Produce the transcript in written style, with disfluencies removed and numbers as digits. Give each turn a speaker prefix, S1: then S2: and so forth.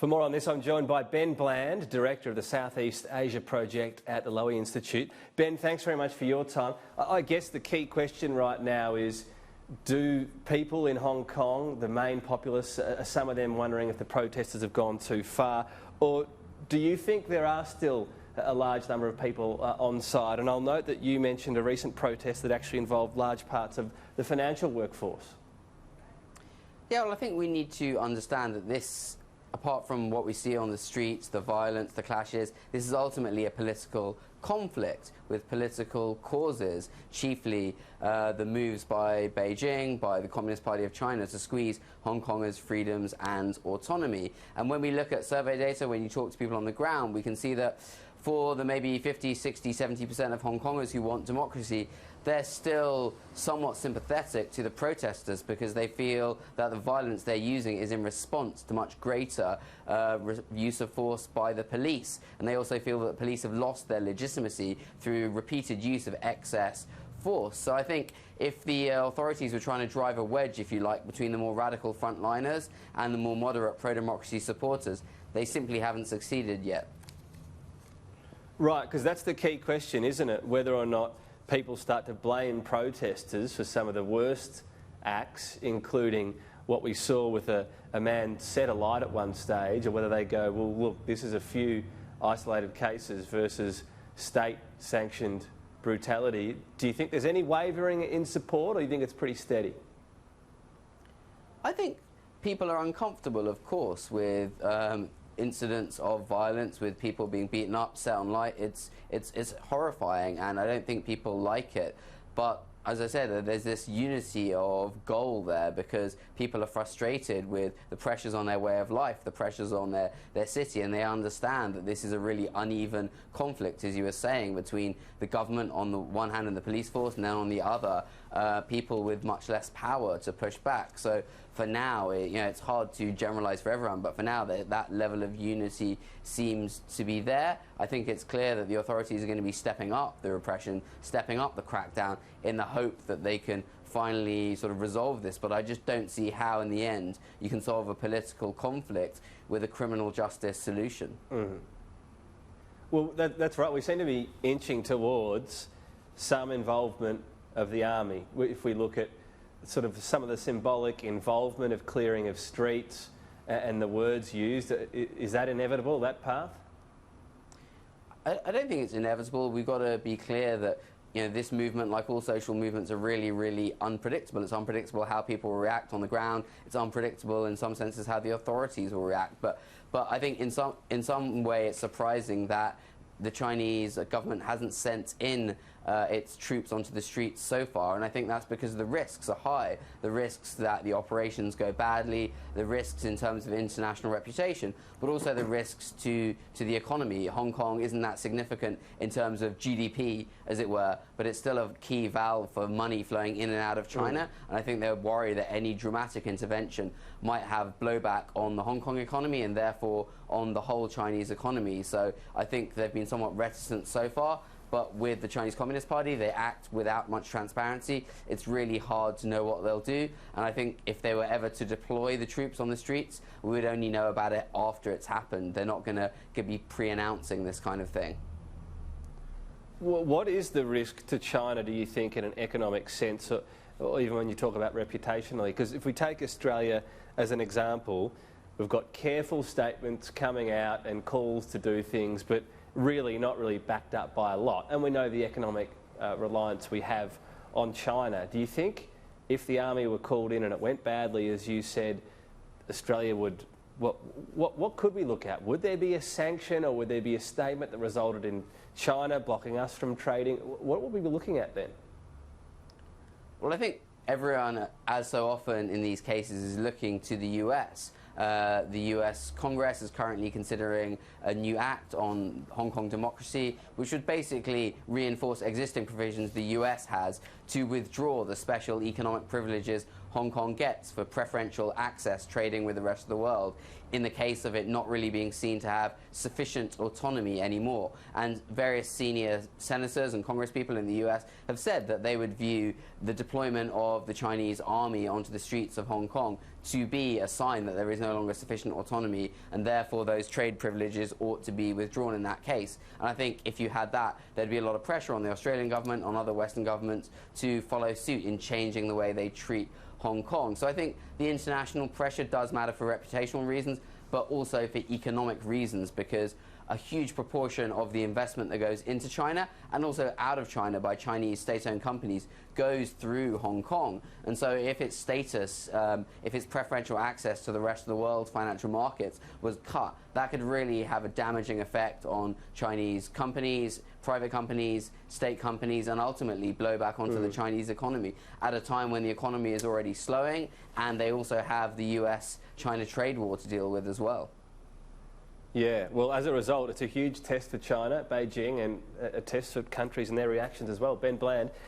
S1: For more on this, I'm joined by Ben Bland, Director of the Southeast Asia Project at the Lowy Institute. Ben, thanks very much for your time. I guess the key question right now is, do people in Hong Kong, the main populace, are some of them wondering if the protesters have gone too far? Or do you think there are still a large number of people on side? And I'll note that you mentioned a recent protest that actually involved large parts of the financial workforce.
S2: Yeah, well, I think we need to understand that this, apart from what we see on the streets, the violence, the clashes, this is ultimately a political conflict with political causes, chiefly the moves by Beijing, by the Communist Party of China to squeeze Hong Kongers' freedoms and autonomy. And when we look at survey data, when you talk to people on the ground, we can see that for the maybe 50, 60, 70% of Hong Kongers who want democracy, they're still somewhat sympathetic to the protesters because they feel that the violence they're using is in response to much greater use of force by the police. And they also feel that the police have lost their legitimacy through repeated use of excess force. So I think if the authorities were trying to drive a wedge, if you like, between the more radical frontliners and the more moderate pro-democracy supporters, they simply haven't succeeded yet.
S1: Right, because that's the key question, isn't it? Whether or not people start to blame protesters for some of the worst acts, including what we saw with a man set alight at one stage, or whether they go, well, look, this is a few isolated cases versus state-sanctioned brutality. Do you think there's any wavering in support, or do you think it's pretty steady?
S2: I think people are uncomfortable, of course, with incidents of violence, with people being beaten up, set on light. It's horrifying, and I don't think people like it. But as I said, there's this unity of goal there because people are frustrated with the pressures on their way of life, the pressures on their city, and they understand that this is a really uneven conflict, as you were saying, between the government on the one hand and the police force, and then on the other, people with much less power to push back. So for now, it's hard to generalize for everyone, but for now, that level of unity seems to be there. I think it's clear that the authorities are going to be stepping up the repression, stepping up the crackdown in the hope that they can finally sort of resolve this. But I just don't see how, in the end, you can solve a political conflict with a criminal justice solution.
S1: Mm-hmm. Well, that's right. We seem to be inching towards some involvement of the army. If we look at sort of some of the symbolic involvement of clearing of streets and the words used, is that inevitable, that path?
S2: I don't think it's inevitable. We've got to be clear that this movement, like all social movements, are really, really unpredictable. It's unpredictable how people will react on the ground. It's unpredictable in some senses how the authorities will react. But I think in some way it's surprising that the Chinese government hasn't sent in its troops onto the streets so far, and I think that's because the risks are high. The risks that the operations go badly, the risks in terms of international reputation, but also the risks to the economy. Hong Kong isn't that significant in terms of GDP, as it were, but it's still a key valve for money flowing in and out of China, and I think they're worried that any dramatic intervention might have blowback on the Hong Kong economy and therefore on the whole Chinese economy. So I think they've been somewhat reticent so far. But with the Chinese Communist Party, they act without much transparency. It's really hard to know what they'll do. And I think if they were ever to deploy the troops on the streets, we would only know about it after it's happened. They're not going to be pre-announcing this kind of thing.
S1: Well, what is the risk to China, do you think, in an economic sense, or even when you talk about reputationally? Because if we take Australia as an example, we've got careful statements coming out and calls to do things, but really not really backed up by a lot. And we know the economic reliance we have on China. Do you think if the army were called in and it went badly, as you said, Australia would... What could we look at? Would there be a sanction, or would there be a statement that resulted in China blocking us from trading? What would we be looking at then?
S2: Well, I think everyone, as so often in these cases, is looking to the US. The US Congress is currently considering a new act on Hong Kong democracy, which would basically reinforce existing provisions the US has to withdraw the special economic privileges Hong Kong gets for preferential access trading with the rest of the world in the case of it not really being seen to have sufficient autonomy anymore. And various senior senators and congresspeople in the US have said that they would view the deployment of the Chinese army onto the streets of Hong Kong to be a sign that there is no longer sufficient autonomy, and therefore those trade privileges ought to be withdrawn in that case. And I think if you had that, there'd be a lot of pressure on the Australian government, on other Western governments, to follow suit in changing the way they treat Hong Kong. So I think the international pressure does matter for reputational reasons, but also for economic reasons, because a huge proportion of the investment that goes into China and also out of China by Chinese state-owned companies goes through Hong Kong. And so if its status, if its preferential access to the rest of the world's financial markets was cut, that could really have a damaging effect on Chinese companies, private companies, state companies, and ultimately blow back onto the Chinese economy at a time when the economy is already slowing, and they also have the US-China trade war to deal with as well.
S1: Yeah, well, as a result, it's a huge test for China, Beijing, and a test for countries and their reactions as well. Ben Bland,